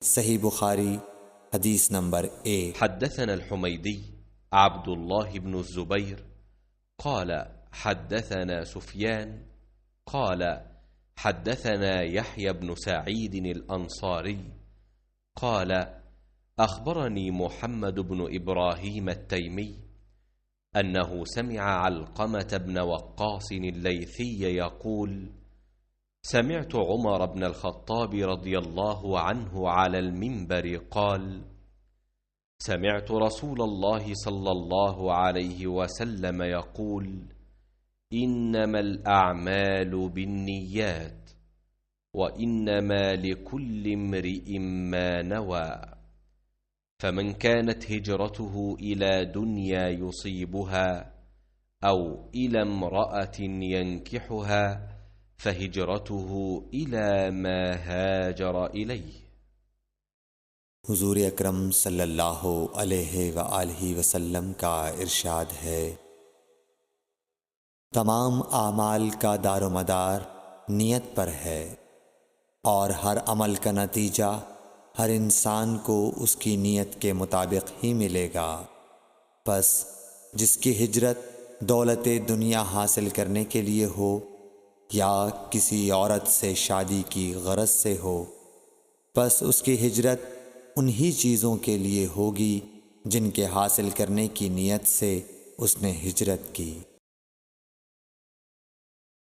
सही बुखारी हदीस नंबर 1। حدثنا الحميدي عبد الله بن الزبير قال حدثنا سفيان قال حدثنا يحيى بن سعيد الأنصاري قال أخبرني محمد بن إبراهيم التيمي أنه سمع علقمة بن وقاص الليثي يقول: سمعت عمر بن الخطاب رضي الله عنه على المنبر قال: سمعت رسول الله صلى الله عليه وسلم يقول: إنما الأعمال بالنيات وإنما لكل امرئ ما نوى، فمن كانت هجرته إلى دنيا يصيبها أو إلى امرأة ينكحها فهجرته إلى ما هاجر إليه। हुजूर अकरम सल्लल्लाहु अलैहि वसल्लम का इरशाद है, तमाम आमाल का दारोमदार नियत पर है और हर अमल का नतीजा हर इंसान को उसकी नियत के मुताबिक ही मिलेगा। बस जिसकी हिजरत दौलत दुनिया हासिल करने के लिए हो या किसी औरत से शादी की गरज से हो, बस उसकी हिजरत उन्हीं चीज़ों के लिए होगी जिनके हासिल करने की नीयत से उसने हिजरत की।